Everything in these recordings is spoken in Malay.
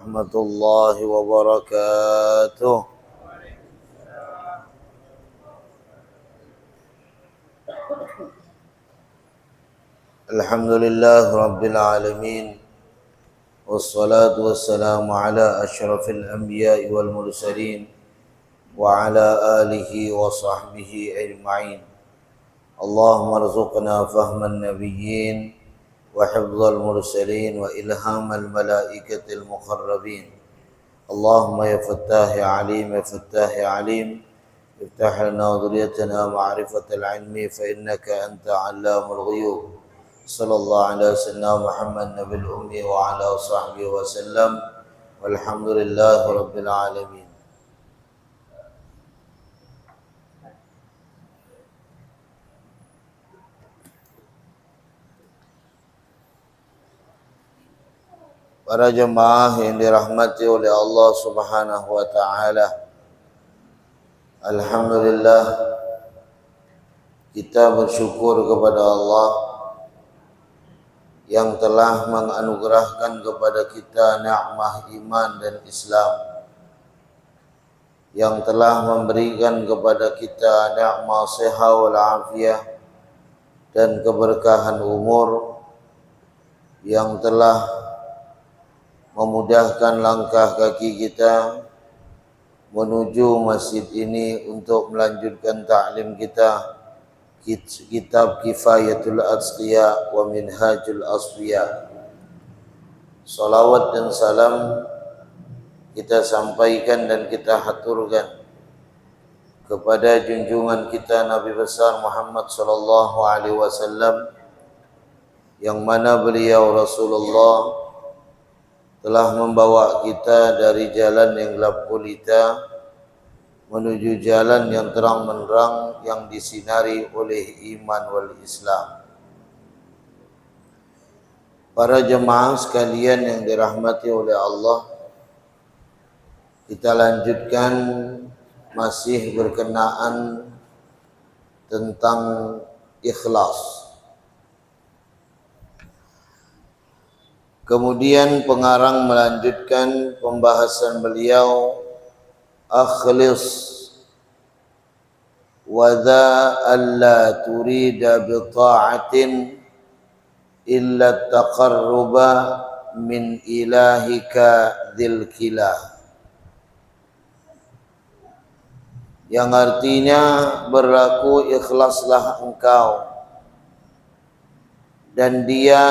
ورحمة الله وبركاته. الحمد لله رب العالمين، والصلاة والسلام على أشرف الأنبياء والمرسلين وعلى آله وصحبه أجمعين. اللهم ارزقنا فهم النبيين وحفظ المرسلين وإلهام الملائكة المقربين. اللهم يا فتاح عليم يا فتاح عليم، افتح لنا ذريتنا معرفة العلم فإنك أنت علام الغيوب. صلى الله على سيدنا محمد نبي الأمي وعلى صحبه وسلم، والحمد لله رب العالمين. Para jemaah yang dirahmati oleh Allah Subhanahu wa taala, alhamdulillah kita bersyukur kepada Allah yang telah menganugerahkan kepada kita nikmat iman dan Islam, yang telah memberikan kepada kita nikmat sehat wal afiah dan keberkahan umur, yang telah memudahkan langkah kaki kita menuju masjid ini untuk melanjutkan ta'lim kita, kitab Kifayatul Atqiya wa Minhajul Asfiya. Salawat dan salam kita sampaikan dan kita haturkan kepada junjungan kita Nabi besar Muhammad sallallahu alaihi wasallam, yang mana beliau Rasulullah telah membawa kita dari jalan yang gelap gulita menuju jalan yang terang benderang yang disinari oleh iman wal Islam. Para jemaah sekalian yang dirahmati oleh Allah, kita lanjutkan masih berkenaan tentang ikhlas. Kemudian pengarang melanjutkan pembahasan beliau, akhlis wa dha alla turida bi ta'atin illa taqarruba min ilahika dzil kilah, yang artinya berlaku ikhlaslah engkau dan dia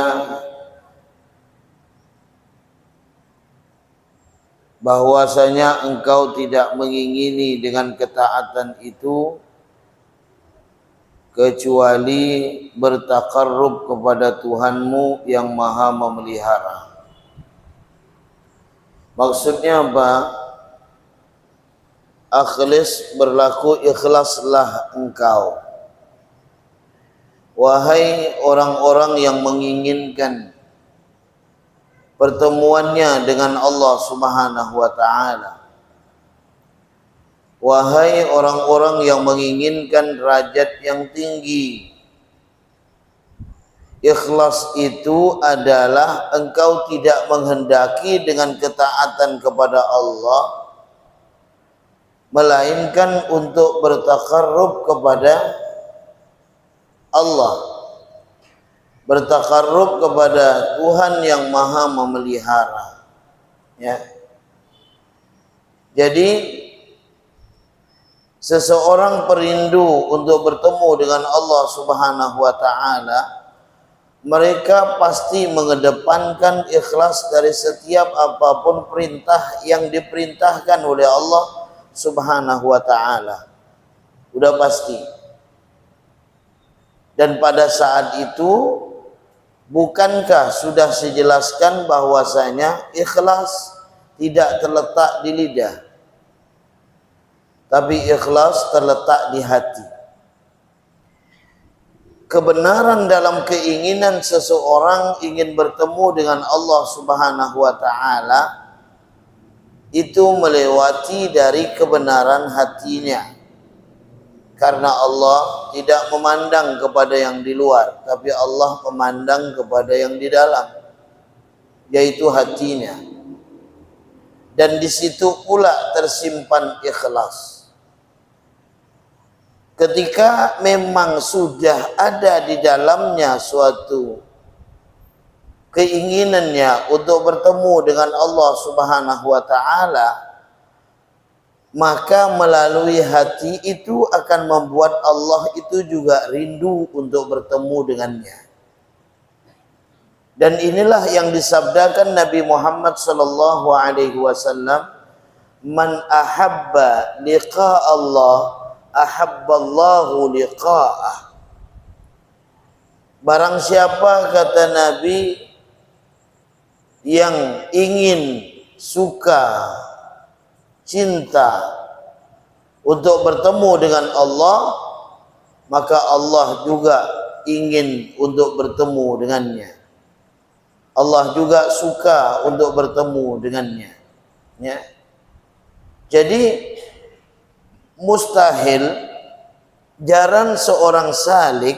bahwasanya engkau tidak mengingini dengan ketaatan itu kecuali bertakarrub kepada Tuhanmu yang maha memelihara. Maksudnya apa? Akhlis berlaku ikhlaslah engkau, wahai orang-orang yang menginginkan pertemuannya dengan Allah Subhanahu wa taala. Wahai orang-orang yang menginginkan derajat yang tinggi, ikhlas itu adalah engkau tidak menghendaki dengan ketaatan kepada Allah, melainkan untuk bertakarrub kepada Allah, bertakarrub kepada Tuhan yang maha memelihara. Ya. Jadi seseorang perindu untuk bertemu dengan Allah Subhanahu wa taala, mereka pasti mengedepankan ikhlas dari setiap apapun perintah yang diperintahkan oleh Allah Subhanahu wa taala. Udah pasti. Dan pada saat itu, bukankah sudah dijelaskan bahwasanya ikhlas tidak terletak di lidah, tapi ikhlas terletak di hati. Kebenaran dalam keinginan seseorang ingin bertemu dengan Allah Subhanahu wa taala itu melewati dari kebenaran hatinya. Karena Allah tidak memandang kepada yang di luar, tapi Allah memandang kepada yang di dalam, yaitu hatinya. dan di situ pula tersimpan ikhlas. Ketika memang sudah ada di dalamnya suatu keinginannya untuk bertemu dengan Allah Subhanahu wa taala, maka melalui hati itu akan membuat Allah itu juga rindu untuk bertemu dengannya. Dan inilah yang disabdakan Nabi Muhammad sallallahu alaihi wasallam, "Man ahabba liqa Allah, ahabballahu liqa'ah." Barang siapa, kata Nabi, yang ingin, suka, cinta untuk bertemu dengan Allah, maka Allah juga ingin untuk bertemu dengannya. Allah juga suka untuk bertemu dengannya. Ya. Jadi mustahil, jarang seorang salik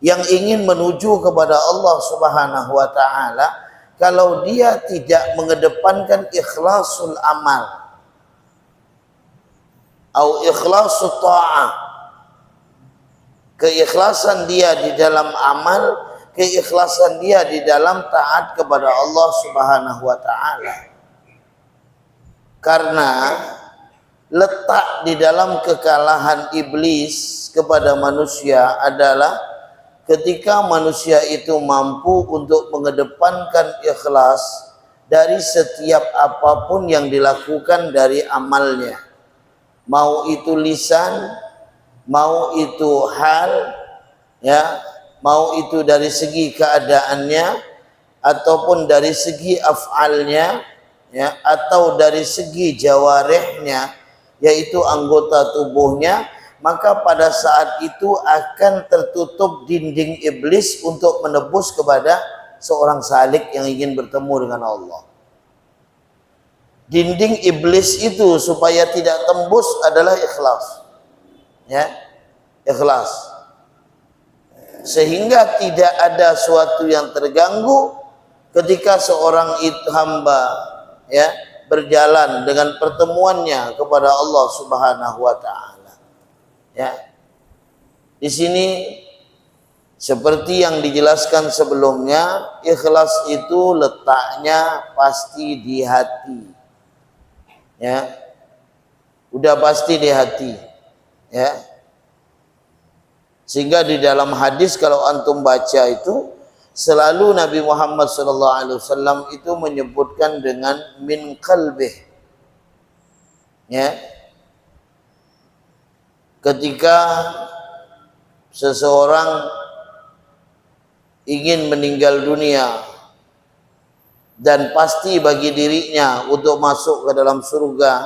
yang ingin menuju kepada Allah Subhanahu wa taala kalau dia tidak mengedepankan ikhlasul amal atau ikhlasul ta'ah, keikhlasan dia di dalam amal, keikhlasan dia di dalam taat kepada Allah Subhanahu wa taala. Karena letak di dalam kekalahan iblis kepada manusia adalah ketika manusia itu mampu untuk mengedepankan ikhlas dari setiap apapun yang dilakukan dari amalnya. Mau itu lisan, mau itu hal, ya, mau itu dari segi keadaannya ataupun dari segi af'alnya, ya, atau dari segi jawarihnya, yaitu anggota tubuhnya, maka pada saat itu akan tertutup dinding iblis untuk menebus kepada seorang salik yang ingin bertemu dengan Allah. Dinding iblis itu supaya tidak tembus adalah ikhlas. Ya, ikhlas. Sehingga tidak ada suatu yang terganggu ketika seorang hamba, ya, berjalan dengan pertemuannya kepada Allah Subhanahu wa taala. Ya. Di sini seperti yang dijelaskan sebelumnya, ikhlas itu letaknya pasti di hati. Ya. Udah pasti di hati. Ya. Sehingga di dalam hadis kalau antum baca itu selalu Nabi Muhammad SAW itu menyebutkan dengan min qalbih. Ya. Ketika seseorang ingin meninggal dunia dan pasti bagi dirinya untuk masuk ke dalam surga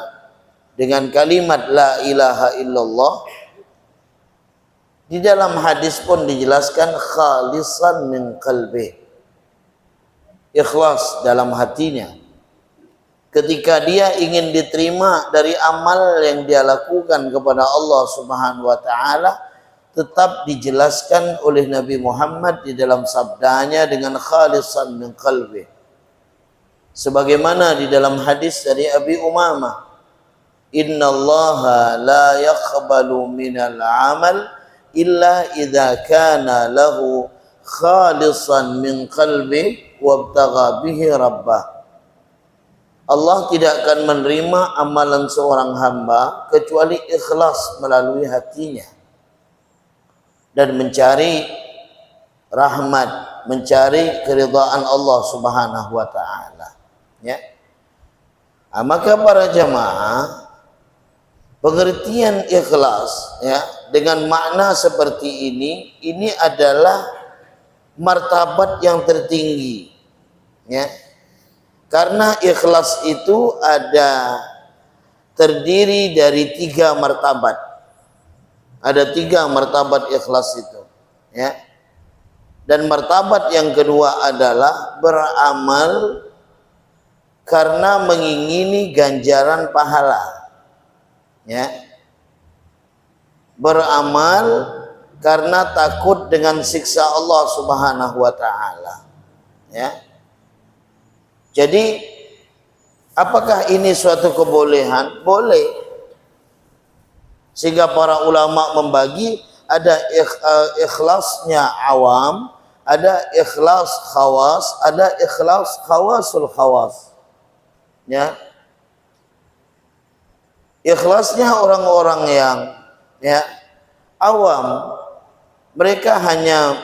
dengan kalimat la ilaha illallah, di dalam hadis pun dijelaskan khalisan min qalbi, ikhlas dalam hatinya. Ketika dia ingin diterima dari amal yang dia lakukan kepada Allah Subhanahu wa taala, tetap dijelaskan oleh Nabi Muhammad di dalam sabdanya dengan khalisan min qalbi. Sebagaimana di dalam hadis dari Abi Umamah, innallaha la yaqbalu minal amal illa idza kana lahu khalisan min qalbi wabtagha bihi rabbah. Allah tidak akan menerima amalan seorang hamba kecuali ikhlas melalui hatinya dan mencari rahmat, mencari keridhaan Allah Subhanahu wa taala. Ya. Maka para jamaah, pengertian ikhlas, ya, dengan makna seperti ini adalah martabat yang tertinggi, ya. Karena ikhlas itu terdiri dari 3 martabat. Ada 3 martabat ikhlas itu, ya. Dan martabat yang kedua adalah beramal karena mengingini ganjaran pahala. Ya. Beramal karena takut dengan siksa Allah Subhanahu wa taala. Ya. Jadi Apakah ini suatu kebolehan? Boleh. Sehingga para ulama membagi, ada ikhlasnya awam, ada ikhlas khawas, ada ikhlas khawasul khawas. Ya. Ikhlasnya orang-orang yang ya awam, mereka hanya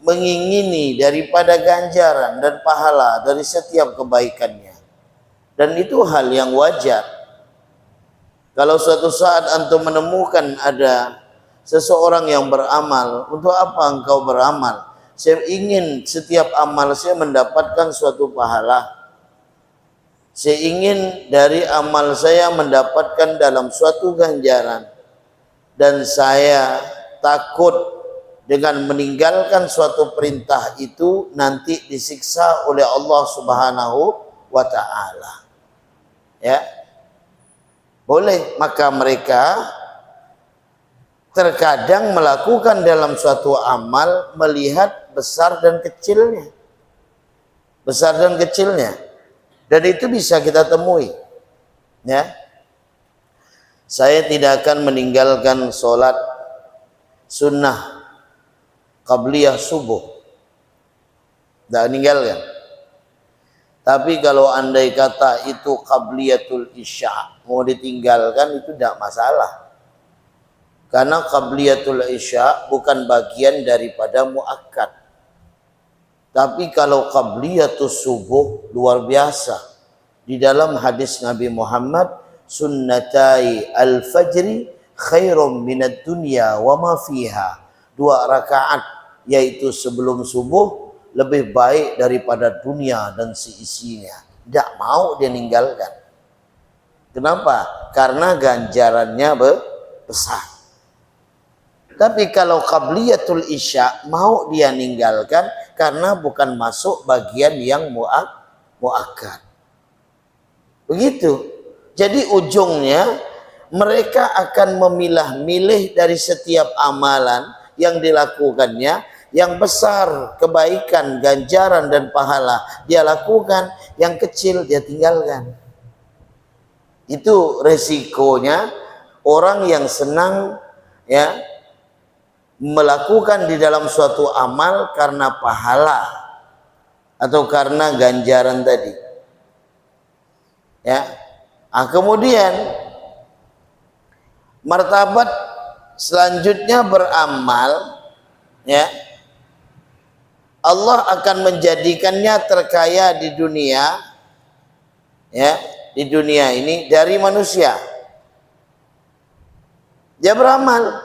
mengingini daripada ganjaran dan pahala dari setiap kebaikannya. Dan itu hal yang wajar. Kalau suatu saat antum menemukan ada seseorang yang beramal, untuk apa engkau beramal? Saya ingin setiap amal saya mendapatkan suatu pahala. Saya ingin dari amal saya mendapatkan dalam suatu ganjaran. Dan saya takut dengan meninggalkan suatu perintah itu nanti disiksa oleh Allah Subhanahu wa ta'ala. Ya. Boleh, maka mereka terkadang melakukan dalam suatu amal melihat besar dan kecilnya. Besar dan kecilnya. Dan itu bisa kita temui. Ya. Saya tidak akan meninggalkan sholat sunnah qabliyah subuh. Tidak meninggalkan. Tapi kalau andai kata itu qabliyatul isya mau ditinggalkan, itu tidak masalah. Karena qabliyatul isya bukan bagian daripada muakkad. Tapi kalau qabliyatus subuh luar biasa. Di dalam hadis Nabi Muhammad, sunnatai al-fajri khairum minad dunya wa ma fiha. 2 rakaat yaitu sebelum subuh lebih baik daripada dunia dan seisinya. Tidak mau dia ninggalkan. Kenapa? Karena ganjarannya besar. Tapi kalau qabliyatul isya mau dia ninggalkan karena bukan masuk bagian yang muakkad. Begitu. Jadi ujungnya mereka akan memilah-milih dari setiap amalan yang dilakukannya, yang besar kebaikan, ganjaran dan pahala dia lakukan, yang kecil dia tinggalkan. Itu resikonya orang yang senang ya melakukan di dalam suatu amal karena pahala atau karena ganjaran tadi. Ya. Nah, kemudian martabat selanjutnya beramal, ya. Allah akan menjadikannya terkaya di dunia, ya, di dunia ini dari manusia. Dia beramal,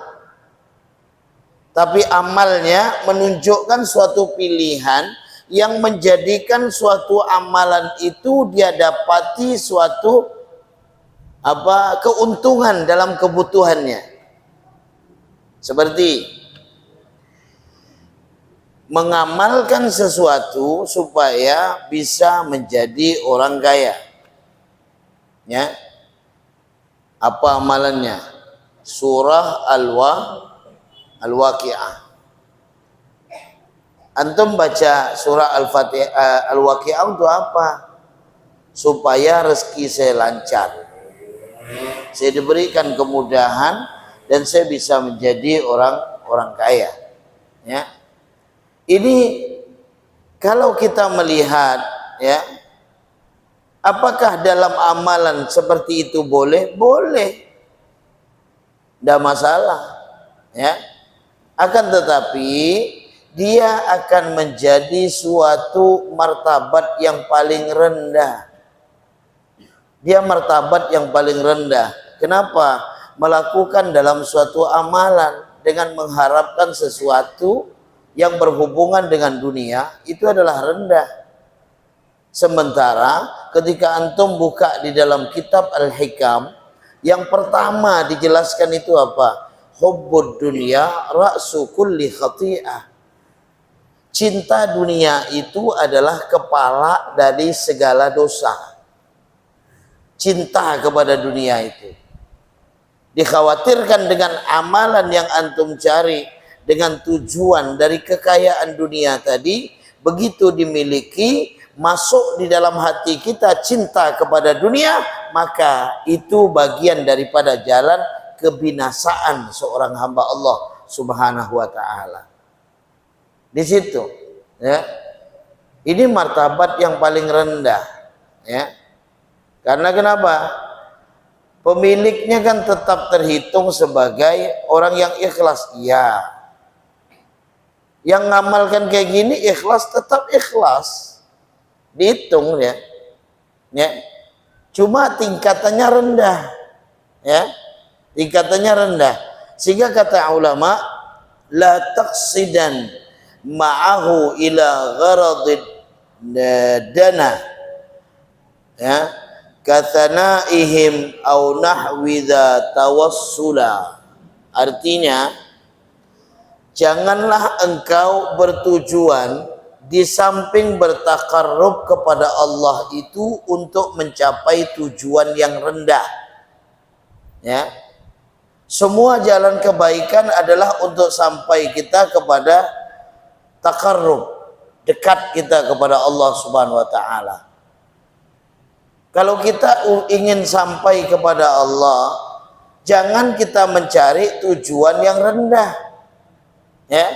tapi amalnya menunjukkan suatu pilihan yang menjadikan suatu amalan itu dia dapati suatu keuntungan dalam kebutuhannya. Seperti mengamalkan sesuatu supaya bisa menjadi orang kaya. Ya. Apa amalannya? Surah Al-Waqi'ah. Antum baca surah Al-Fatihah, Al-Waqi'ah untuk apa? Supaya rezeki saya lancar. Saya diberikan kemudahan dan saya bisa menjadi orang kaya. Ya. Ini kalau kita melihat, ya, apakah dalam amalan seperti itu boleh? Boleh. Tidak masalah. Ya. Akan tetapi dia akan menjadi suatu martabat yang paling rendah. Dia martabat yang paling rendah. Kenapa? Melakukan dalam suatu amalan dengan mengharapkan sesuatu yang berhubungan dengan dunia, itu adalah rendah. Sementara ketika antum buka di dalam kitab Al-Hikam, yang pertama dijelaskan itu apa? Hubbud dunya ra'su kulli khati'ah. Cinta dunia itu adalah kepala dari segala dosa. Cinta kepada dunia itu. Dikhawatirkan dengan amalan yang antum cari dengan tujuan dari kekayaan dunia tadi, begitu dimiliki, masuk di dalam hati kita cinta kepada dunia, maka itu bagian daripada jalan kebinasaan seorang hamba Allah Subhanahu wa taala. Di situ, ya. Ini martabat yang paling rendah, ya. Karena kenapa? Pemiliknya kan tetap terhitung sebagai orang yang ikhlas, ya. Yang ngamalkan kayak gini ikhlas, tetap ikhlas. Dihitung ya. Ya. Cuma tingkatannya rendah. Ya. Tingkatannya rendah. Sehingga kata ulama, la taqsidan ma'ahu ila gharadid dana. Ya. Kathanaihim au nahwidha tawassula. Artinya, janganlah engkau bertujuan di samping bertakarrub kepada Allah itu untuk mencapai tujuan yang rendah. Ya. Semua jalan kebaikan adalah untuk sampai kita kepada takarrub, dekat kita kepada Allah Subhanahu wa taala. Kalau kita ingin sampai kepada Allah, jangan kita mencari tujuan yang rendah. Ya.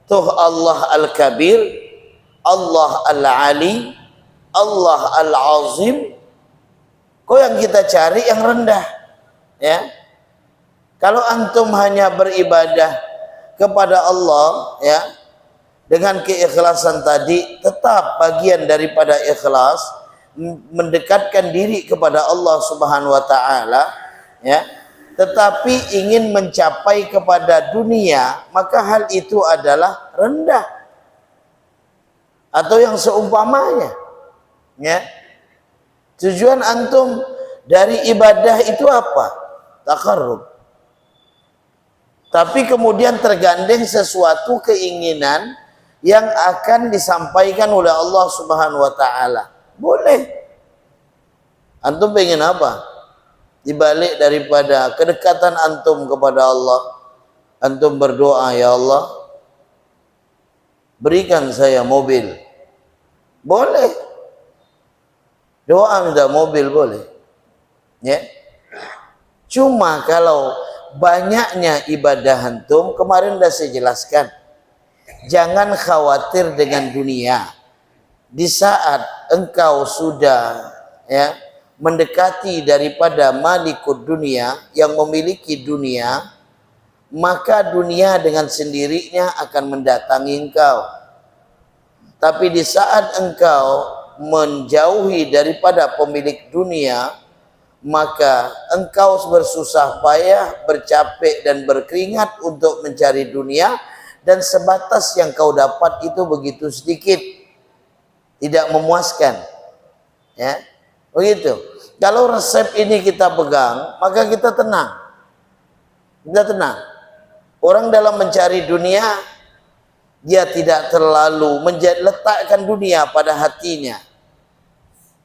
Tuh Allah Al-Kabir, Allah Al-Ali, Allah Al-Azim. Kok yang kita cari yang rendah? Ya. Kalau antum hanya beribadah kepada Allah, ya, dengan keikhlasan tadi, tetap bagian daripada ikhlas, mendekatkan diri kepada Allah Subhanahu wa taala, ya. Tetapi ingin mencapai kepada dunia, maka hal itu adalah rendah atau yang seumpamanya, ya. Tujuan antum dari ibadah itu apa? Takarrub. Tapi kemudian tergandeng sesuatu keinginan yang akan disampaikan oleh Allah Subhanahu wa taala. Boleh. Antum pengen apa? Dibalik daripada kedekatan antum kepada Allah, antum berdoa, ya Allah, berikan saya mobil. Boleh. Doa minta mobil boleh. Ya. Cuma kalau banyaknya ibadah antum, kemarin sudah saya jelaskan, jangan khawatir dengan dunia. Di saat engkau sudah, ya, mendekati daripada malikud dunia, yang memiliki dunia, maka dunia dengan sendirinya akan mendatangi engkau. Tapi di saat engkau menjauhi daripada pemilik dunia, maka engkau bersusah payah, bercapek dan berkeringat untuk mencari dunia, dan sebatas yang kau dapat itu begitu sedikit, tidak memuaskan. Ya. Begitu. Kalau resep ini kita pegang, maka kita tenang. Kita tenang. Orang dalam mencari dunia, dia tidak terlalu letakkan dunia pada hatinya.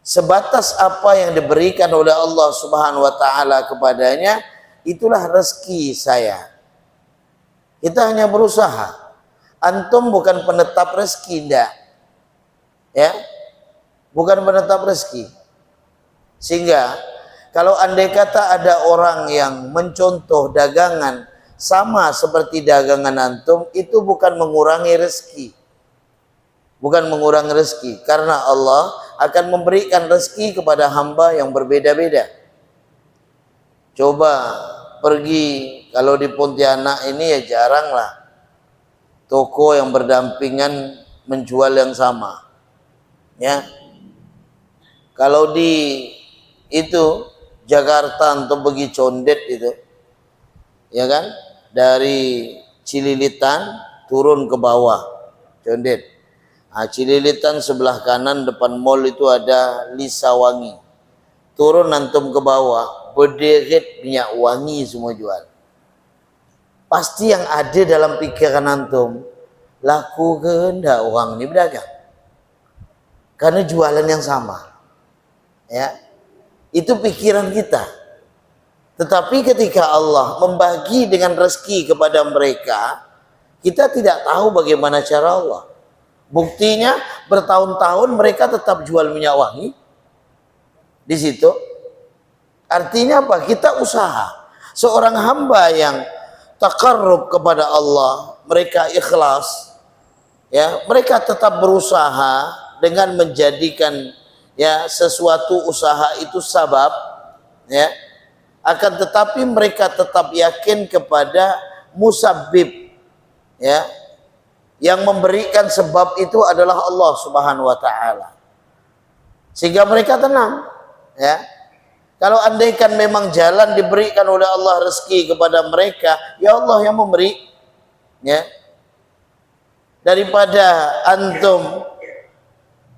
Sebatas apa yang diberikan oleh Allah Subhanahu wa taala kepadanya, itulah rezeki saya. Kita hanya berusaha. Antum bukan penetap rezeki, enggak. Ya. Bukan penetap rezeki. Sehingga kalau andai kata ada orang yang mencontoh dagangan sama seperti dagangan antum, itu bukan mengurangi rezeki. Bukan mengurangi rezeki, karena Allah akan memberikan rezeki kepada hamba yang berbeda-beda. Coba pergi, kalau di Pontianak ini ya jarang lah toko yang berdampingan menjual yang sama. Ya. Kalau di itu Jakarta untuk pergi Condet itu, ya kan, dari Cililitan turun ke bawah Condet. Nah, Cililitan sebelah kanan depan mall itu ada Lisawangi. Turun antum ke bawah, berderet minyak wangi semua jual. Pasti yang ada dalam pikiran antum, laku ke enggak orang ini berdagang? Karena jualan yang sama. Ya. Itu pikiran kita. Tetapi ketika Allah membagi dengan rezeki kepada mereka, kita tidak tahu bagaimana cara Allah. Buktinya bertahun-tahun mereka tetap jual minyak wangi di situ. Artinya apa? Kita usaha. Seorang hamba yang takarrub kepada Allah, mereka ikhlas, ya, mereka tetap berusaha dengan menjadikan ya sesuatu usaha itu sabab, ya. Akan tetapi mereka tetap yakin kepada musabbib, ya. Yang memberikan sebab itu adalah Allah Subhanahu wa taala. Sehingga mereka tenang, ya. Kalau andaikan memang jalan diberikan oleh Allah rezeki kepada mereka, ya Allah yang memberi, ya. Daripada antum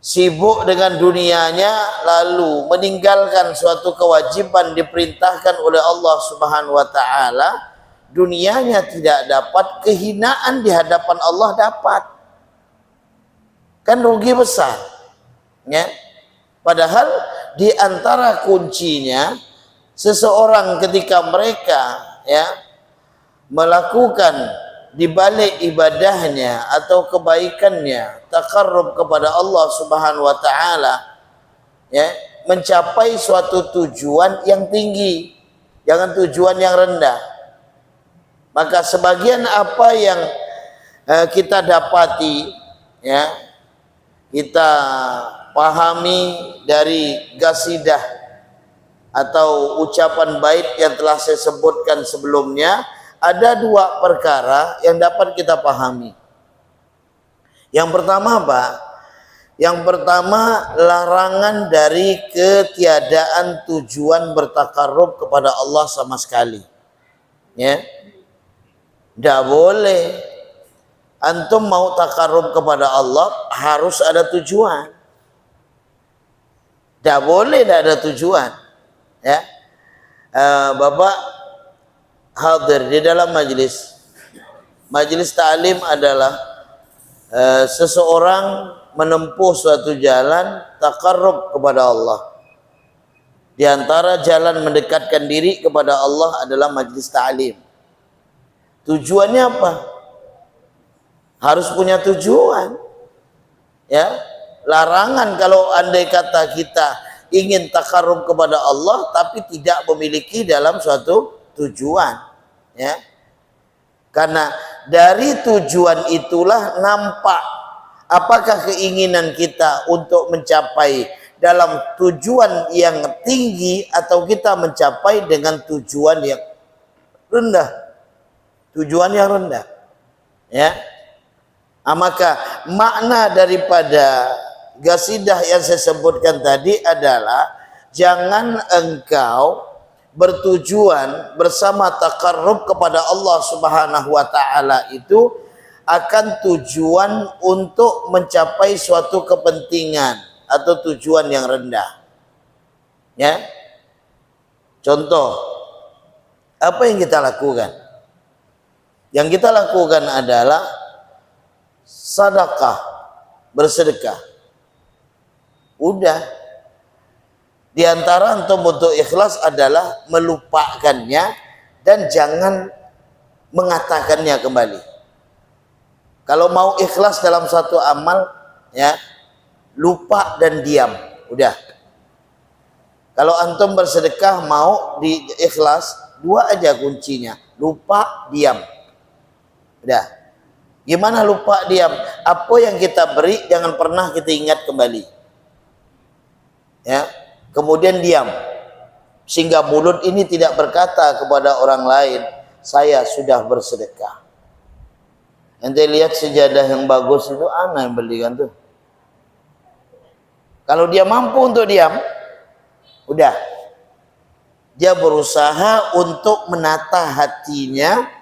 sibuk dengan dunianya lalu meninggalkan suatu kewajiban diperintahkan oleh Allah Subhanahu wa taala, dunianya tidak dapat, kehinaan di hadapan Allah dapat. Kan rugi besar, ya. Padahal di antara kuncinya seseorang ketika mereka ya melakukan di balik ibadahnya atau kebaikannya takarrub kepada Allah Subhanahu wa taala, ya, mencapai suatu tujuan yang tinggi, jangan tujuan yang rendah. Maka sebagian apa yang kita dapati, ya, kita pahami dari qasidah atau ucapan bait yang telah saya sebutkan sebelumnya, ada dua perkara yang dapat kita pahami. Yang pertama apa? Yang pertama, larangan dari ketiadaan tujuan bertakarrub kepada Allah sama sekali, ya. Tidak boleh antum mau takarrub kepada Allah harus ada tujuan. Tidak boleh tidak ada tujuan, ya. Bapak hadir di dalam majelis ta'lim adalah seseorang menempuh suatu jalan takarrub kepada Allah. Di antara jalan mendekatkan diri kepada Allah adalah majelis ta'lim. Tujuannya apa? Harus punya tujuan, ya. Larangan kalau andai kata kita ingin takarrub kepada Allah tapi tidak memiliki dalam suatu tujuan, ya. Karena dari tujuan itulah nampak apakah keinginan kita untuk mencapai dalam tujuan yang tinggi atau kita mencapai dengan tujuan yang rendah. Tujuan yang rendah, ya. Maka makna daripada qasidah yang saya sebutkan tadi adalah jangan engkau bertujuan bersama takarrub kepada Allah Subhanahu wa taala itu akan tujuan untuk mencapai suatu kepentingan atau tujuan yang rendah, ya. Contoh, apa yang kita lakukan? Yang kita lakukan adalah sedekah, bersedekah. Udah. Di antara antum untuk ikhlas adalah melupakannya dan jangan mengatakannya kembali. Kalau mau ikhlas dalam satu amal, ya, lupa dan diam. Udah. Kalau antum bersedekah mau di ikhlas, dua aja kuncinya. Lupa, diam. Udah. Gimana lupa diam? Apa yang kita beri jangan pernah kita ingat kembali. Ya. Kemudian diam. Sehingga mulut ini tidak berkata kepada orang lain, saya sudah bersedekah. Ente lihat sejadah yang bagus itu, ana yang belikan tuh. Kalau dia mampu untuk diam, udah. Dia berusaha untuk menata hatinya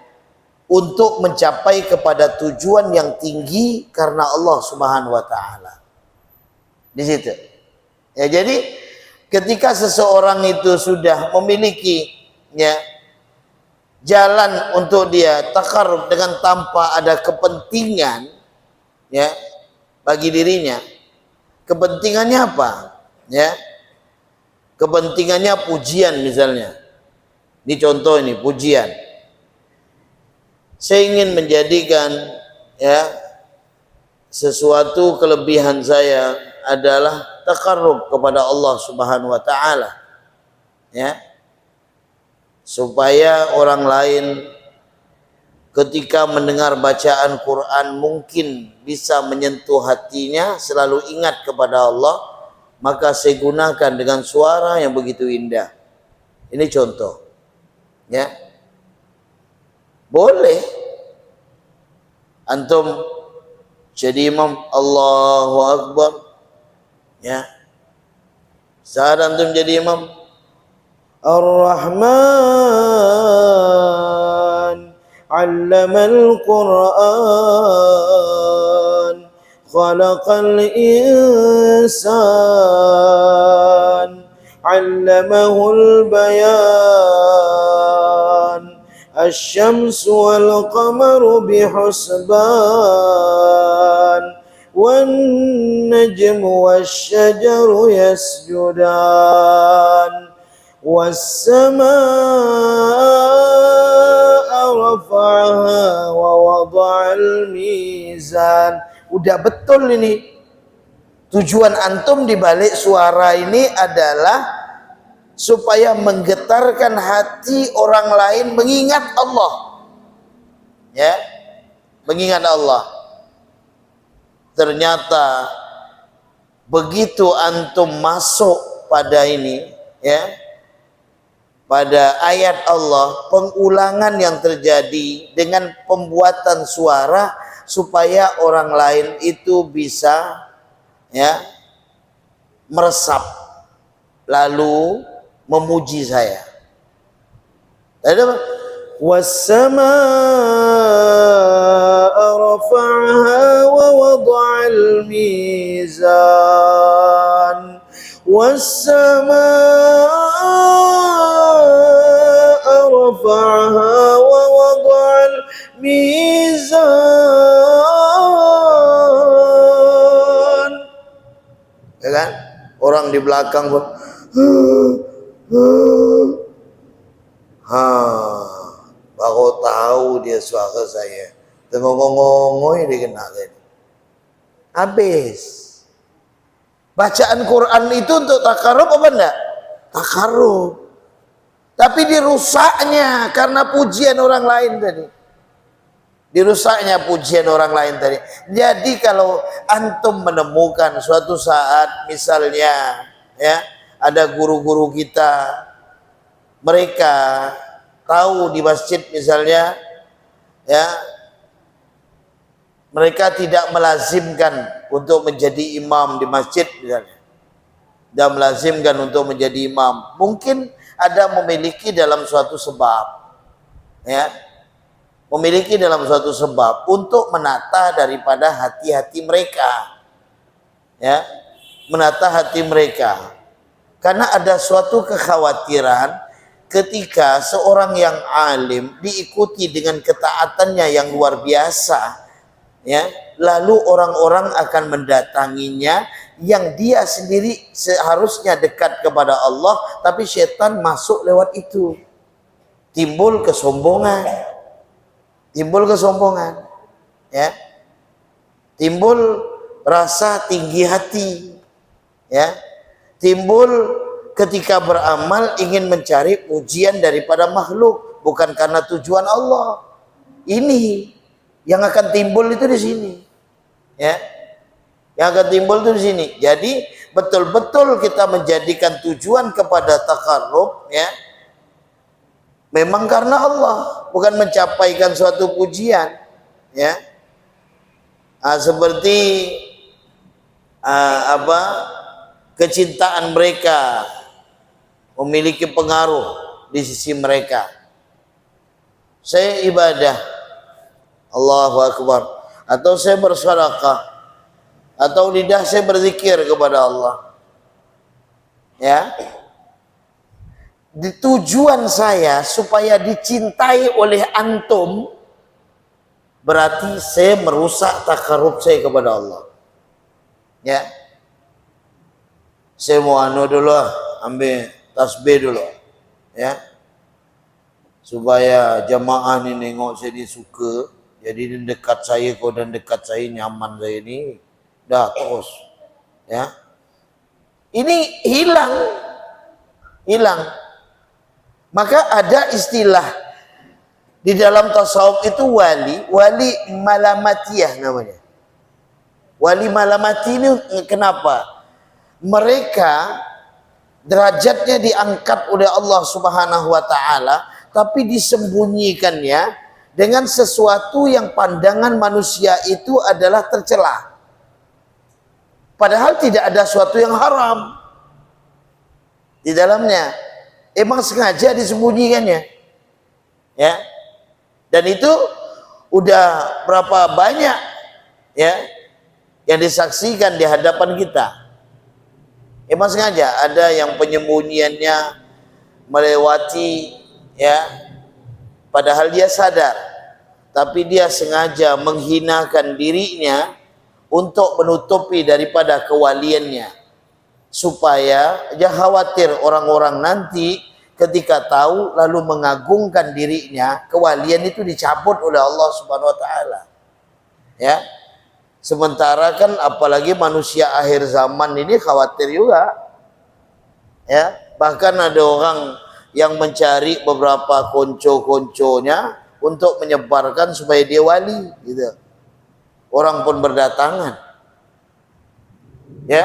untuk mencapai kepada tujuan yang tinggi karena Allah Subhanahu wa taala. Di situ. Ya, jadi ketika seseorang itu sudah memiliki, ya, jalan untuk dia takarrub dengan tanpa ada kepentingan, ya, bagi dirinya. Kepentingannya apa? Ya. Kepentingannya pujian misalnya. Ini contoh ini, pujian. Saya ingin menjadikan, ya, sesuatu kelebihan saya adalah taqarrub kepada Allah Subhanahu wa taala. Ya. Supaya orang lain ketika mendengar bacaan Quran mungkin bisa menyentuh hatinya, selalu ingat kepada Allah, maka saya gunakan dengan suara yang begitu indah. Ini contoh. Ya. Boleh antum jadi imam Allahu Akbar. Ya. Saat antum jadi imam Ar-Rahman 'allamal Qur'an khalaqal insan 'allamahul bayan asy-syamsu wal qamaru bihusban wan najmu wasy-syajaru yasjudan was-samaa'a rafa'aha wa wada'al mizan. Udah betul ini. Tujuan antum di balik suara ini adalah supaya menggetarkan hati orang lain mengingat Allah. Ya. Mengingat Allah. Ternyata begitu antum masuk pada ini, ya, pada ayat Allah, pengulangan yang terjadi dengan pembuatan suara supaya orang lain itu bisa, ya, meresap lalu memuji saya. Was-samaa'a rafa'aha wa wada'al mizan was-samaa'a rafa'aha wa wada'al mizan. Ya kan? Orang di belakang pun baru tahu dia suara saya. Tengok-ngongoi dia kena tadi. Habis. Bacaan Quran itu untuk takarrub apa enggak? Takarrub. Tapi dirusaknya karena pujian orang lain tadi. Dirusaknya pujian orang lain tadi. Jadi kalau antum menemukan suatu saat misalnya, ya, ada guru-guru kita, mereka tahu di masjid misalnya, ya, mereka tidak melazimkan untuk menjadi imam di masjid misalnya, tidak melazimkan untuk menjadi imam. Mungkin ada memiliki dalam suatu sebab, ya, memiliki dalam suatu sebab untuk menata daripada hati-hati mereka, ya, menata hati mereka, karena ada suatu kekhawatiran ketika seorang yang alim diikuti dengan ketaatannya yang luar biasa, ya, lalu orang-orang akan mendatanginya yang dia sendiri seharusnya dekat kepada Allah, tapi setan masuk lewat itu. Timbul kesombongan. Timbul kesombongan. Ya. Timbul rasa tinggi hati. Ya. Timbul ketika beramal ingin mencari pujian daripada makhluk, bukan karena tujuan Allah. Ini yang akan timbul itu di sini, ya, yang akan timbul itu di sini. Jadi betul-betul kita menjadikan tujuan kepada takarrub, ya, memang karena Allah, bukan mencapaikan suatu pujian, ya. Seperti kecintaan mereka memiliki pengaruh di sisi mereka. Saya ibadah, Allahu Akbar, atau saya bersedekah, atau lidah saya berzikir kepada Allah, ya, tujuan saya supaya dicintai oleh antum, berarti saya merusak takarrub saya kepada Allah, ya. Saya mau dulu, ambil tasbih dulu, ya, supaya jamaah ini nengok saya, dia suka, Jadi dekat saya, kau dan dekat saya nyaman saya ini, dah terus, ya. Ini hilang. Maka ada istilah di dalam tasawuf itu wali malamatiyah namanya. Wali malamati ini kenapa? Mereka derajatnya diangkat oleh Allah Subhanahu wa taala, tapi disembunyikannya dengan sesuatu yang pandangan manusia itu adalah tercela. Padahal tidak ada sesuatu yang haram di dalamnya. Emang sengaja disembunyikannya. Ya. Dan itu udah berapa banyak ya yang disaksikan di hadapan kita. Emang sengaja ada yang penyembunyiannya melewati ya, padahal dia sadar, tapi dia sengaja menghinakan dirinya untuk menutupi daripada kewaliannya, supaya dia khawatir orang-orang nanti ketika tahu lalu mengagungkan dirinya, kewalian itu dicabut oleh Allah Subhanahu wa taala. Ya. Sementara kan apalagi manusia akhir zaman ini khawatir juga. Ya, bahkan ada orang yang mencari beberapa konco-konconya untuk menyebarkan supaya dia wali gitu. Orang pun berdatangan. Ya,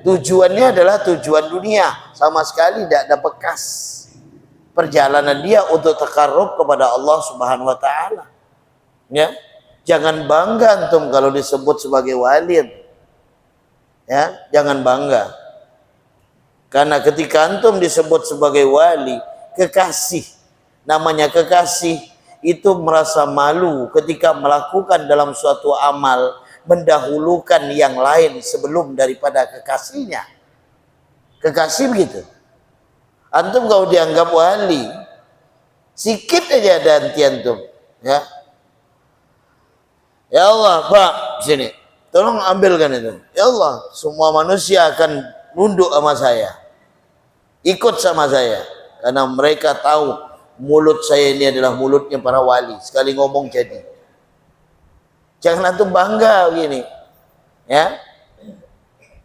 tujuannya adalah tujuan dunia, sama sekali tidak ada bekas perjalanan dia untuk takarrub kepada Allah Subhanahu wa taala. Ya. Jangan bangga antum kalau disebut sebagai wali. Ya, jangan bangga. Karena ketika antum disebut sebagai wali, kekasih, namanya kekasih, itu merasa malu ketika melakukan dalam suatu amal, mendahulukan yang lain sebelum daripada kekasihnya. Kekasih begitu. Antum kalau dianggap wali, sikit aja ada anti antum, ya. Ya Allah, Pak, sini. Tolong ambilkan itu. Ya Allah, semua manusia akan nunduk sama saya. Ikut sama saya. Karena mereka tahu mulut saya ini adalah mulutnya para wali. Sekali ngomong jadi. Jangan antum bangga begini. Ya.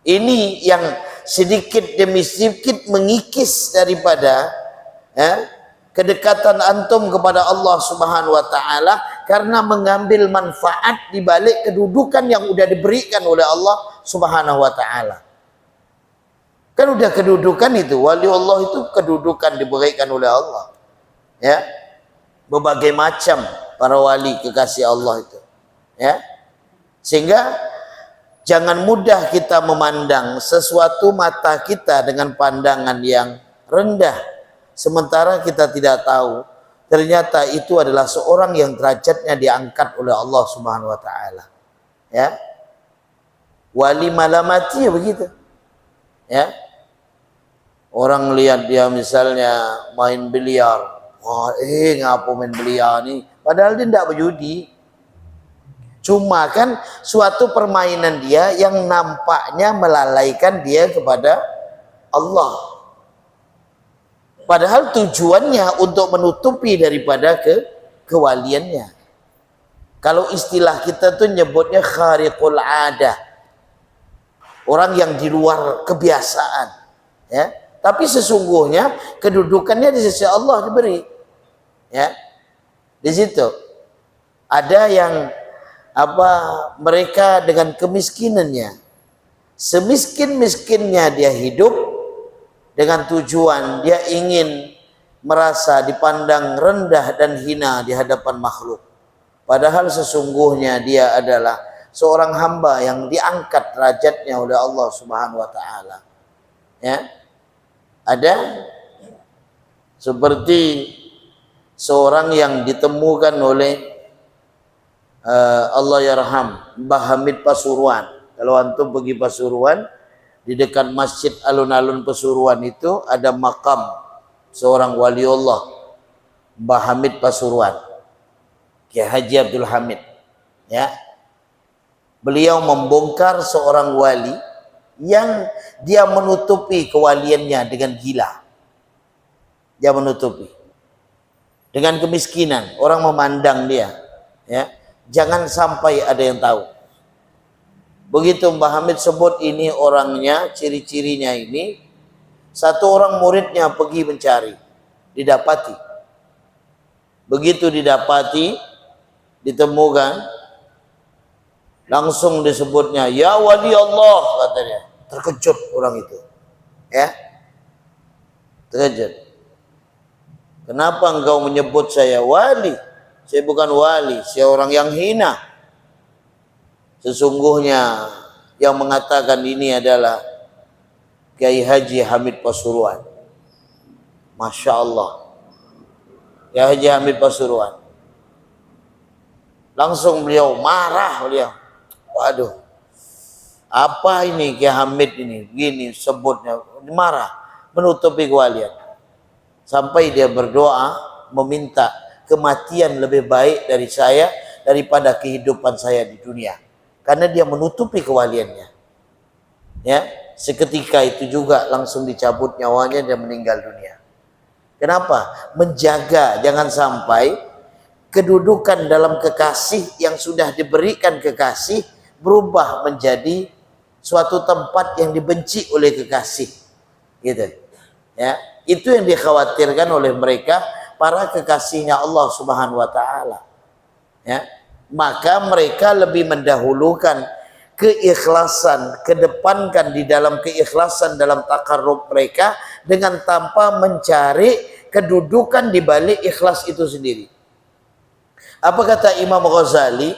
Ini yang sedikit demi sedikit mengikis daripada ya, kedekatan antum kepada Allah Subhanahu wa taala, karena mengambil manfaat di balik kedudukan yang sudah diberikan oleh Allah Subhanahu wa taala. Kan udah kedudukan itu, wali Allah itu kedudukan diberikan oleh Allah. Ya. Berbagai macam para wali kekasih Allah itu. Ya. Sehingga jangan mudah kita memandang sesuatu mata kita dengan pandangan yang rendah, sementara kita tidak tahu ternyata itu adalah seorang yang derajatnya diangkat oleh Allah Subhanahu wa taala. Ya. Wali malamati ya begitu. Ya. Orang lihat dia misalnya main biliar. Wah, ngapa main biliar nih? Padahal dia tidak berjudi. Cuma kan suatu permainan dia yang nampaknya melalaikan dia kepada Allah. Padahal tujuannya untuk menutupi daripada kewaliannya. Kalau istilah kita tuh nyebutnya khariqul adah. Orang yang di luar kebiasaan. Ya. Tapi sesungguhnya kedudukannya di sisi Allah diberi. Ya. Di situ. Ada yang mereka dengan kemiskinannya. Semiskin-miskinnya dia hidup dengan tujuan dia ingin merasa dipandang rendah dan hina di hadapan makhluk. Padahal sesungguhnya dia adalah seorang hamba yang diangkat derajatnya oleh Allah Subhanahu wa taala. Ya. Ada seperti seorang yang ditemukan oleh Allah yarham Mbah Hamid Pasuruan. Kalau antum pergi Pasuruan, di dekat masjid alun-alun Pasuruan itu ada makam seorang wali Allah, Mbah Hamid Pasuruan, Kiai Haji Abdul Hamid. Ya, beliau membongkar seorang wali yang dia menutupi kewaliannya dengan gila. Dia menutupi dengan kemiskinan, orang memandang dia. Ya, jangan sampai ada yang tahu. Begitu Mbah Hamid sebut ini orangnya, ciri-cirinya ini, satu orang muridnya pergi mencari, didapati. Begitu didapati, ditemukan, langsung disebutnya, ya wali Allah, katanya. Terkejut orang itu, ya, terkejut. Kenapa engkau menyebut saya wali? Saya bukan wali, saya orang yang hina. Sesungguhnya yang mengatakan ini adalah Kiai Haji Hamid Pasuruan. Masya Allah, Kiai Haji Hamid Pasuruan. Langsung beliau marah, beliau, waduh, apa ini Kiai Hamid ini, begini sebutnya, marah, menutupi kewalian. Sampai dia berdoa meminta kematian lebih baik dari saya daripada kehidupan saya di dunia, karena dia menutupi kewaliannya. Ya, seketika itu juga langsung dicabut nyawanya dan meninggal dunia. Kenapa? Menjaga jangan sampai kedudukan dalam kekasih yang sudah diberikan kekasih berubah menjadi suatu tempat yang dibenci oleh kekasih, gitu. Ya, itu yang dikhawatirkan oleh mereka, para kekasihnya Allah Subhanahu wa taala. Ya, maka mereka lebih mendahulukan keikhlasan, kedepankan di dalam keikhlasan dalam takarrub mereka dengan tanpa mencari kedudukan di balik ikhlas itu sendiri. Apa kata Imam Ghazali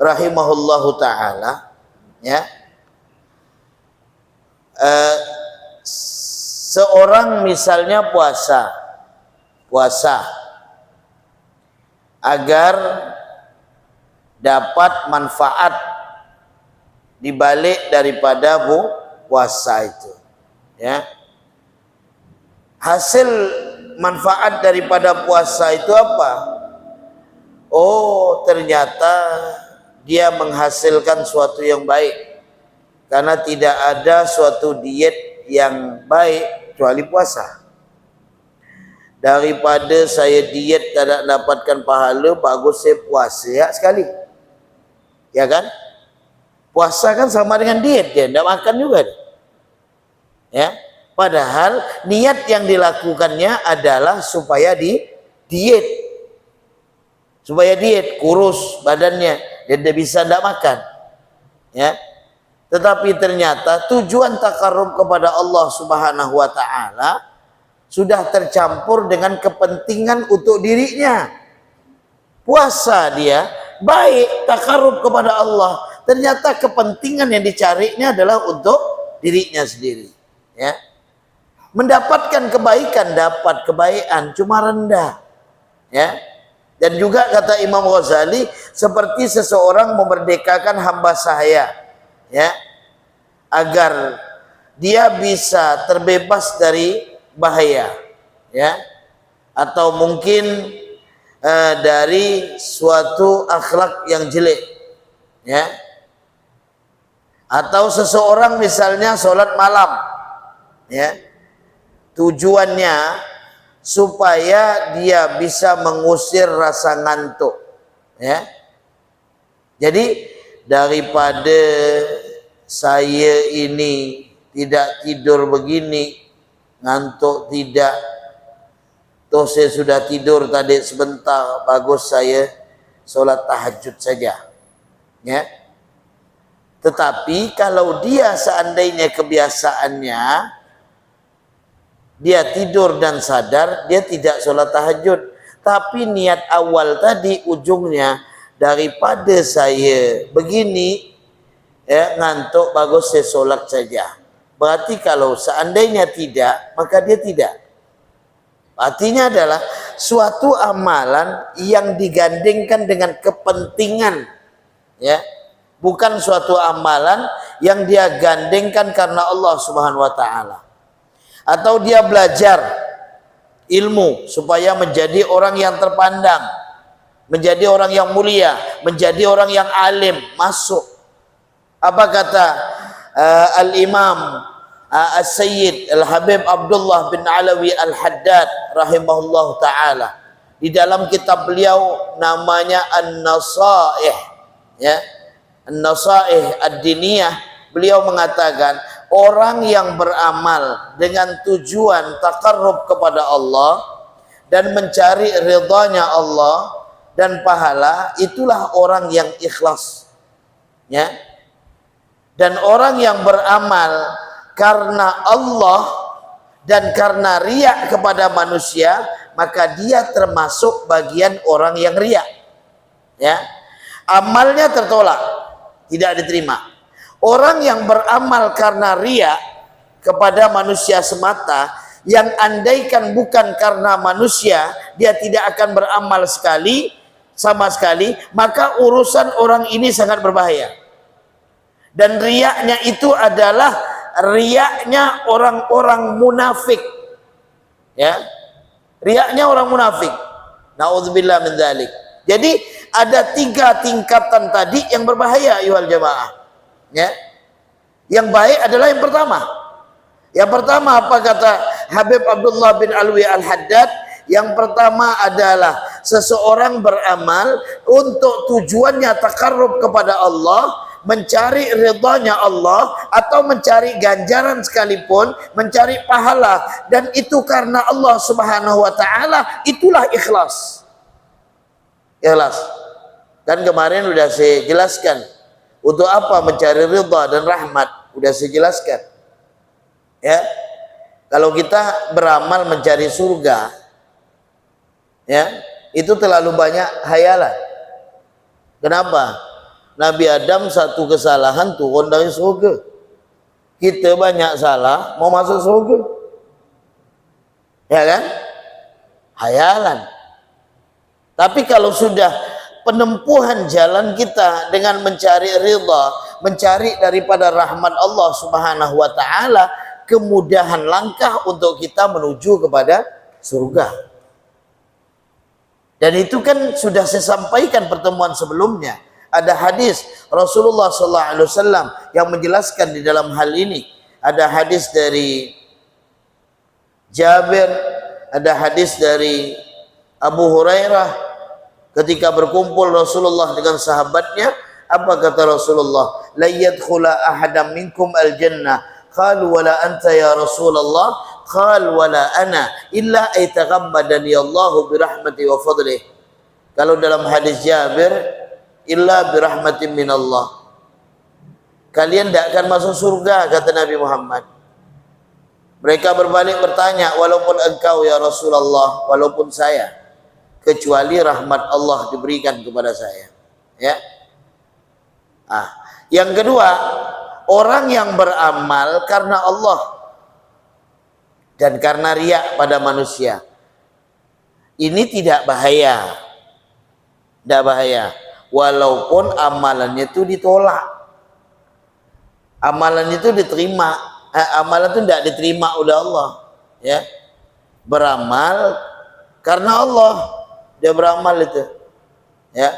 rahimahullahu taala, ya, seorang misalnya puasa agar dapat manfaat dibalik daripada puasa itu, ya. Hasil manfaat daripada puasa itu apa? Oh, ternyata dia menghasilkan suatu yang baik, karena tidak ada suatu diet yang baik kecuali puasa. Daripada saya diet tidak dapatkan pahala, bagus saya puasa ya sekali, ya kan? Puasa kan sama dengan diet, dia tidak makan juga, ya. Padahal niat yang dilakukannya adalah supaya diet, supaya diet, kurus badannya, dan dia bisa tidak makan, ya. Tetapi ternyata tujuan takarrub kepada Allah Subhanahu wa taala sudah tercampur dengan kepentingan untuk dirinya. Puasa dia baik, takarrub kepada Allah, ternyata kepentingan yang dicarinya adalah untuk dirinya sendiri, ya. Mendapatkan kebaikan, dapat kebaikan cuma rendah, ya. Dan juga kata Imam Ghazali, seperti seseorang memerdekakan hamba sahaya, ya, agar dia bisa terbebas dari bahaya, ya, atau mungkin dari suatu akhlak yang jelek, ya. Atau seseorang misalnya sholat malam, ya, tujuannya supaya dia bisa mengusir rasa ngantuk, ya. Jadi daripada saya ini tidak tidur begini, ngantuk tidak, toh saya sudah tidur tadi sebentar, bagus saya sholat tahajud saja, ya. Tetapi kalau dia seandainya kebiasaannya dia tidur dan sadar, dia tidak sholat tahajud, tapi niat awal tadi ujungnya daripada saya begini, ya, ngantuk, bagus saya sholat saja. Berarti kalau seandainya tidak, maka dia tidak. Artinya adalah suatu amalan yang digandengkan dengan kepentingan, ya, bukan suatu amalan yang dia gandengkan karena Allah Subhanahu wa taala. Atau dia belajar ilmu supaya menjadi orang yang terpandang, menjadi orang yang mulia, menjadi orang yang alim, masuk. Apa kata Al-Imam As-Sayyid Al-Habib Abdullah bin Alawi Al-Haddad rahimahullah ta'ala Di dalam kitab beliau namanya An-Nasaih, ya, An-Nasaih Ad-Diniyah, beliau mengatakan orang yang beramal dengan tujuan taqarrub kepada Allah dan mencari ridhanya Allah dan pahala, itulah orang yang ikhlas, ya. Dan orang yang beramal karena Allah dan karena riya kepada manusia, maka dia termasuk bagian orang yang riya, ya. Amalnya tertolak, tidak diterima. Orang yang beramal karena riya kepada manusia semata, yang andaikan bukan karena manusia, dia tidak akan beramal sama sekali, maka urusan orang ini sangat berbahaya. Dan riyaknya itu adalah riyaknya orang-orang munafik, ya. Riyaknya orang munafik. Nauzubillah min dzalik. Jadi ada 3 tingkatan tadi yang berbahaya, ayuhal jamaah, ya. Yang baik adalah yang pertama. Yang pertama apa kata Habib Abdullah bin Alwi Al-Haddad? Yang pertama adalah seseorang beramal untuk tujuannya taqarrub kepada Allah, mencari ridhanya Allah, atau mencari ganjaran sekalipun, mencari pahala, dan itu karena Allah Subhanahu wa taala, itulah ikhlas. Ikhlas. Dan kemarin sudah saya jelaskan untuk apa mencari ridha dan rahmat, sudah saya jelaskan. Ya. Kalau kita beramal mencari surga, ya, itu terlalu banyak hayalan. Kenapa? Nabi Adam satu kesalahan turun dari surga. Kita banyak salah mau masuk surga, ya kan? Hayalan. Tapi kalau sudah penempuhan jalan kita dengan mencari ridha, mencari daripada rahmat Allah Subhanahu wa taala, kemudahan langkah untuk kita menuju kepada surga. Dan itu kan sudah saya sampaikan pertemuan sebelumnya. Ada hadis Rasulullah SAW yang menjelaskan di dalam hal ini. Ada hadis dari Jabir, ada hadis dari Abu Hurairah. Ketika berkumpul Rasulullah dengan sahabatnya, apa kata Rasulullah? La yadkhula ahadam minkum al-jannah. Qalu wala anta ya Rasulullah. Qal wala ana illa aytaghammadani Allahu birahmati wa fadlih. Kalau dalam hadis Jabir, illa birahmatin minallah, kalian tidak akan masuk surga, kata Nabi Muhammad. Mereka berbalik bertanya, walaupun engkau ya Rasulullah, walaupun saya, kecuali rahmat Allah diberikan kepada saya, ya. Yang kedua, orang yang beramal karena Allah dan karena riya pada manusia, ini tidak bahaya, tidak bahaya. Walaupun amalannya itu ditolak, amalan itu diterima, amalan itu tidak diterima oleh Allah, ya. Beramal karena Allah, dia beramal itu, ya.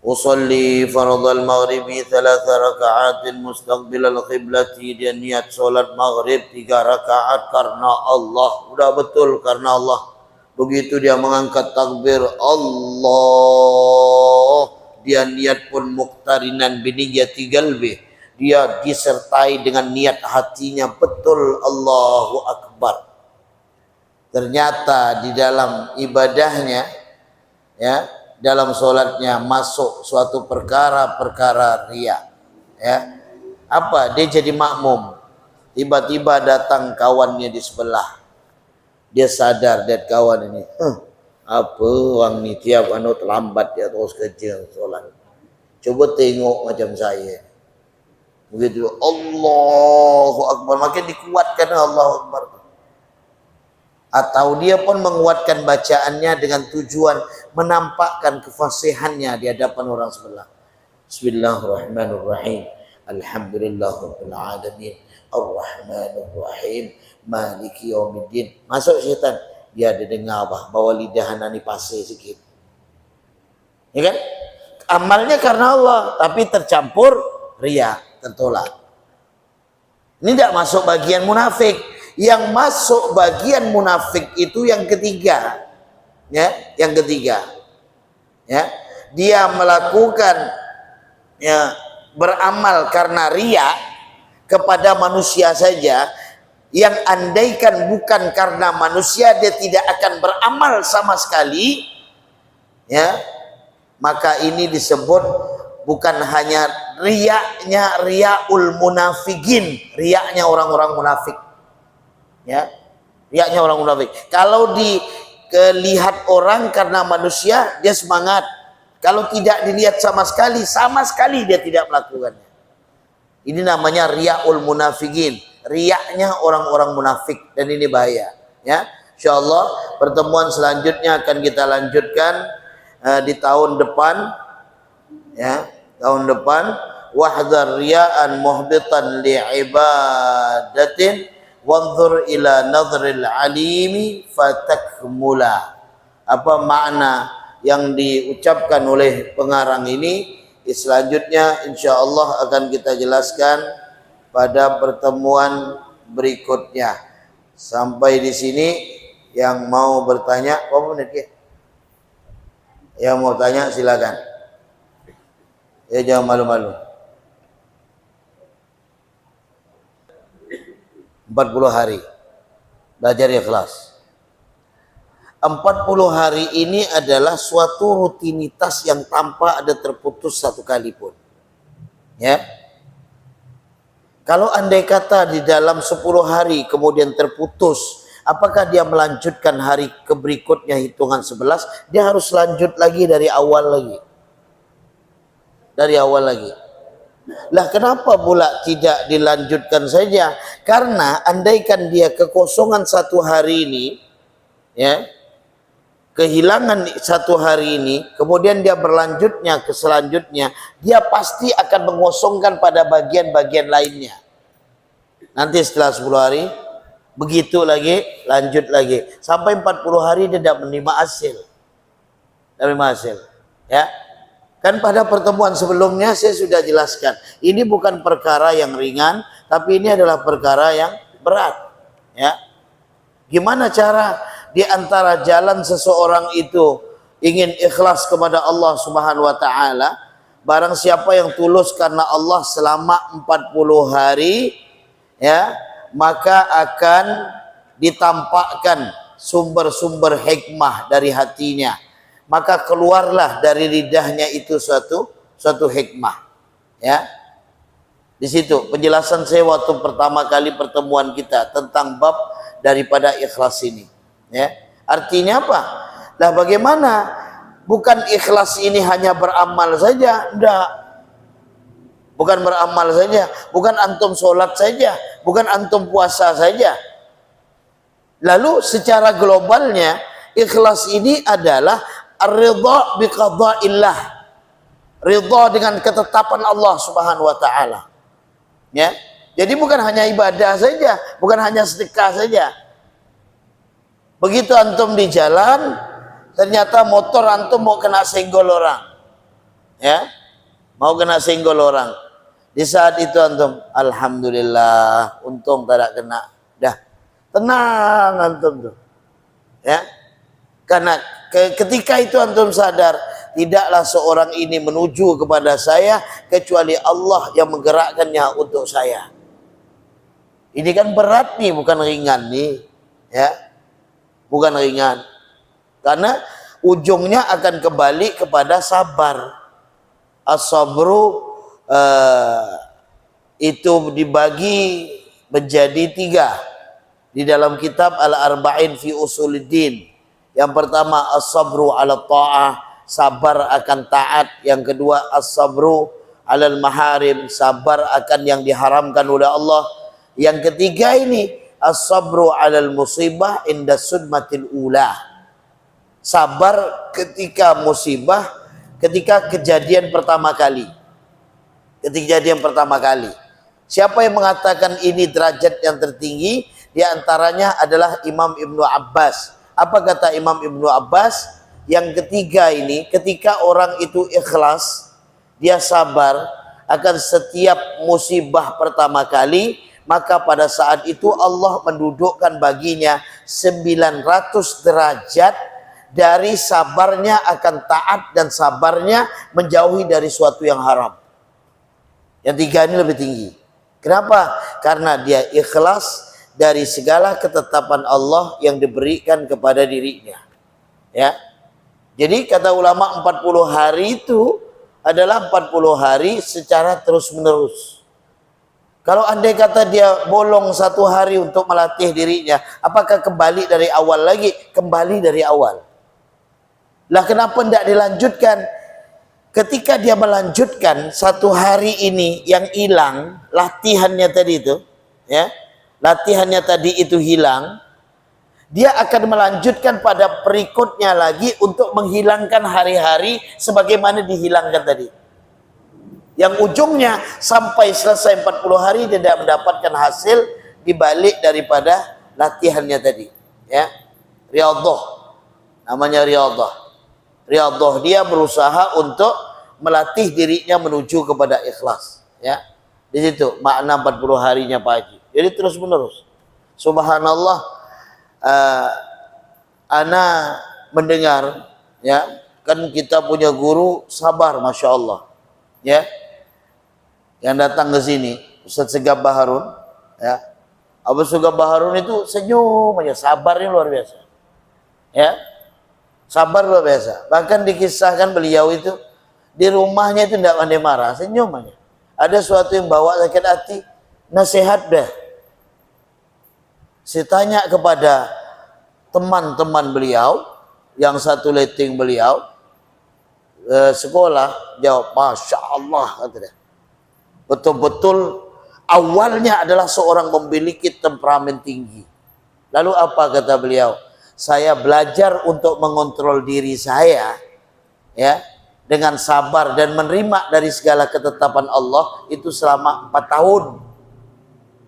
Usolli faradhal maghribi 3 raka'atin mustaqbilal qiblati, dia niat solat maghrib 3 rakaat karena Allah, udah betul karena Allah. Begitu dia mengangkat takbir Allah, dia niat pun muqtarinan biniyati qalbi, dia disertai dengan niat hatinya betul Allahu Akbar. Ternyata di dalam ibadahnya, ya, dalam solatnya masuk suatu perkara riya, ya. Apa? Dia jadi makmum, tiba-tiba datang kawannya di sebelah. Dia sadar, dan kawan ini, apa orang ni tiap anu terlambat dia terus kerja solat. Coba tengok macam saya. Begitu Allahu Akbar, makin dikuatkan Allahu Akbar. Atau dia pun menguatkan bacaannya dengan tujuan menampakkan kefasihannya di hadapan orang sebelah. Bismillahirrahmanirrahim. Alhamdulillahirabbil alamin. Ar-Rahmanir-Rahim. Maliki yaumiddin. Masuk syaitan, dia ada dengar bawa lidah nani pasir sikit, ya kan? Amalnya karena Allah, tapi tercampur riya, tertolak. Ini tidak masuk bagian munafik. Yang masuk bagian munafik itu yang ketiga, Ya, yang ketiga, ya, dia melakukan, ya, beramal karena riya kepada manusia saja, yang andaikan bukan karena manusia dia tidak akan beramal sama sekali, ya, maka ini disebut bukan hanya riyaknya riyaul munafikin, riyaknya orang-orang munafik, ya, riyaknya orang munafik. Kalau dilihat orang karena manusia dia semangat, kalau tidak dilihat sama sekali dia tidak melakukannya. Ini namanya riyaul munafikin, riyaknya orang-orang munafik, dan ini bahaya, ya. Insyaallah pertemuan selanjutnya akan kita lanjutkan di tahun depan, ya, tahun depan. Wahdhar riya'an muhbitan li'ibadatin wanzur ila nadhril alimi fatakmula. Apa makna yang diucapkan oleh pengarang ini? Selanjutnya insyaallah akan kita jelaskan pada pertemuan berikutnya. Sampai di sini, yang mau bertanya, yang mau tanya silakan. Ya, jangan malu-malu. 40 hari belajar ikhlas. 40 hari ini adalah suatu rutinitas yang tanpa ada terputus satu kali pun. Ya. Kalau andai kata di dalam 10 hari kemudian terputus, apakah dia melanjutkan hari berikutnya hitungan 11? Dia harus lanjut lagi dari awal lagi. Dari awal lagi. Lah kenapa pula tidak dilanjutkan saja? Karena andaikan dia kekosongan satu hari ini, ya, kehilangan satu hari ini, kemudian dia berlanjutnya ke selanjutnya, dia pasti akan mengosongkan pada bagian-bagian lainnya. Nanti setelah 10 hari, begitu lagi, lanjut lagi. Sampai 40 hari dia tidak menerima hasil. Tidak menerima hasil. Ya. Kan pada pertemuan sebelumnya saya sudah jelaskan, ini bukan perkara yang ringan, tapi ini adalah perkara yang berat. Ya. Gimana cara di antara jalan seseorang itu ingin ikhlas kepada Allah Subhanahu wa taala? Barang siapa yang tulus karena Allah selama 40 hari, ya, maka akan ditampakkan sumber-sumber hikmah dari hatinya. Maka keluarlah dari lidahnya itu suatu hikmah, ya. Di situ penjelasan saya waktu pertama kali pertemuan kita tentang bab daripada ikhlas ini, ya. Artinya apa? Lah bagaimana? Bukan ikhlas ini hanya beramal saja, enggak. Bukan beramal saja, bukan antum sholat saja, bukan antum puasa saja. Lalu secara globalnya ikhlas ini adalah ar-ridha biqada'illah, ridha dengan ketetapan Allah Subhanahu wa taala. Ya. Jadi bukan hanya ibadah saja, bukan hanya sedekah saja. Begitu antum di jalan, ternyata motor antum mau kena senggol orang. Ya. Mau kena senggol orang. Di saat itu antum, alhamdulillah, untung tidak kena. Dah. Tenang antum tuh. Ya. Karena ketika itu antum sadar, tidaklah seorang ini menuju kepada saya kecuali Allah yang menggerakkannya untuk saya. Ini kan berat nih, bukan ringan nih, ya, bukan ringan. Karena ujungnya akan kembali kepada sabar. As-sabru itu dibagi menjadi 3 di dalam kitab Al-Arba'in fi Usuluddin. Yang pertama as-sabru ala ta'ah, sabar akan taat. Yang kedua as-sabru alal maharim, sabar akan yang diharamkan oleh Allah. Yang ketiga ini as-sabru alal musibah inda sudmatil ula, sabar ketika musibah, ketika kejadian pertama kali. Kejadian pertama kali. Siapa yang mengatakan ini derajat yang tertinggi? Di antaranya adalah Imam Ibnu Abbas. Apa kata Imam Ibnu Abbas? Yang ketiga ini, ketika orang itu ikhlas, dia sabar akan setiap musibah pertama kali, maka pada saat itu Allah mendudukkan baginya 900 derajat dari sabarnya akan taat dan sabarnya menjauhi dari suatu yang haram. Yang tiga ini lebih tinggi. Kenapa? Karena dia ikhlas dari segala ketetapan Allah yang diberikan kepada dirinya. Ya. Jadi kata ulama 40 hari itu adalah 40 hari secara terus menerus. Kalau andai kata dia bolong 1 hari untuk melatih dirinya, apakah kembali dari awal lagi? Kembali dari awal. Lah kenapa tidak dilanjutkan? Ketika dia melanjutkan 1 hari ini yang hilang, latihannya tadi itu, ya, latihannya tadi itu hilang, dia akan melanjutkan pada berikutnya lagi untuk menghilangkan hari-hari sebagaimana dihilangkan tadi. Yang ujungnya sampai selesai 40 hari dia tidak mendapatkan hasil dibalik daripada latihannya tadi. Ya, riyadhah, namanya riyadhah. Riyadhah dia berusaha untuk melatih dirinya menuju kepada ikhlas. Ya, di situ makna 40 harinya Pak Haji. Jadi terus menerus. Subhanallah. Ana mendengar, ya, kan kita punya guru sabar, masya Allah, ya, yang datang ke sini, Ustaz Segab Baharun, ya, Abu Segab Baharun itu senyum aja, sabarnya luar biasa, ya, sabar luar biasa. Bahkan dikisahkan beliau itu di rumahnya itu tidak pandai marah, senyum aja. Ada suatu yang bawa sakit hati, nasihat dah. Saya tanya kepada teman-teman beliau, yang satu letting beliau, sekolah, jawab, Masya Allah, kata dia. Betul-betul awalnya adalah seorang memiliki temperamen tinggi. Lalu apa kata beliau? Saya belajar untuk mengontrol diri saya, ya, dengan sabar dan menerima dari segala ketetapan Allah itu selama 4 tahun.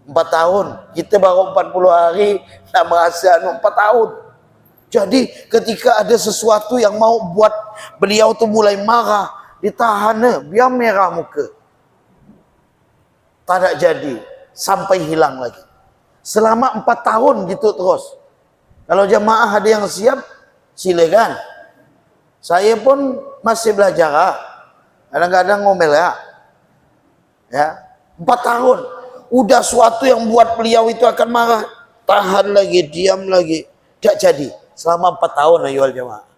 4 tahun, kita baru 40 hari tak merasa 4 tahun. Jadi ketika ada sesuatu yang mau buat beliau tu mulai marah, ditahan, biar merah muka, tak ada jadi sampai hilang lagi. Selama 4 tahun gitu terus. Kalau jamaah ada yang siap, silakan. Saya pun masih belajar, kadang-kadang ngomel ya. 4 tahun. Udah suatu yang buat beliau itu akan marah, tahan lagi, diam lagi, tidak jadi selama 4 tahun ayuhal jamaah.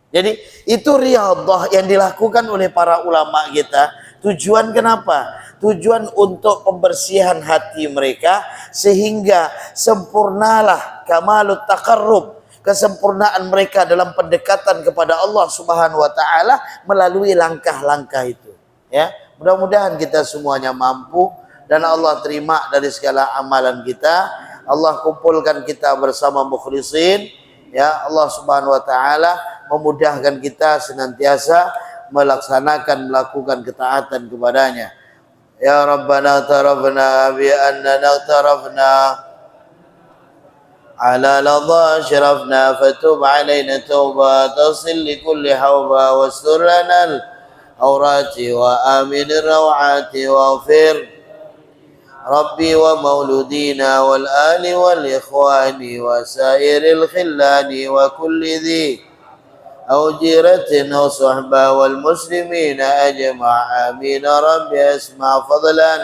Jadi itu riyadhah yang dilakukan oleh para ulama kita. Tujuan kenapa? Tujuan untuk pembersihan hati mereka sehingga sempurnalah kamalut taqarrub, kesempurnaan mereka dalam pendekatan kepada Allah Subhanahu wa taala melalui langkah-langkah itu. Ya, mudah-mudahan kita semuanya mampu dan Allah terima dari segala amalan kita. Allah kumpulkan kita bersama mukhlisin. Ya, Allah Subhanahu wa taala memudahkan kita senantiasa melakukan ketaatan kepadanya. Ya Rabbana tarafna bi annana tarafna ala ladha syarafna fatub alaina tauba tasil li kulli hawba wastur lana al-awrati wa amin rawati waghfir Rabbi wa mauludina wal ali wal ikhwani wa sairil khillani wa kulli dhi awjiratin wa sahba wal muslimina ajma' amin Rabbi asma' fadlan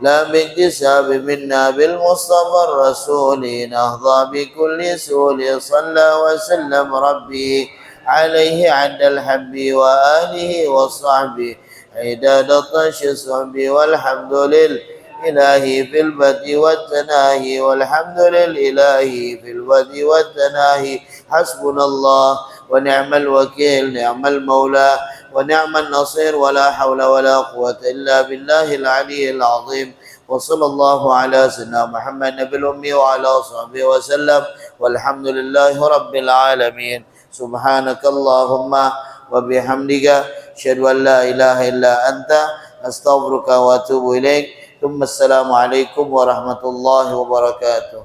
la mintisab minna bil mustafa rasuli nahdha bi kulli suli salla wa sallam Rabbi alaihi adal habbi wa alihi wa sahbihi عداد الطش الصحب والحمد لله في البدء والتناهي والحمد لله في البدء والتناهي حسبنا الله ونعم الوكيل نعم المولى ونعم النصير ولا حول ولا قوة إلا بالله العلي العظيم وصلى الله على سيدنا محمد نبي الأمي وعلى صحبه وسلم والحمد لله رب العالمين سبحانك اللهم وبحمدك أشهد أن لا إله إلا أنت أستغفرك وأتوب إليك ثم السلام عليكم ورحمة الله وبركاته.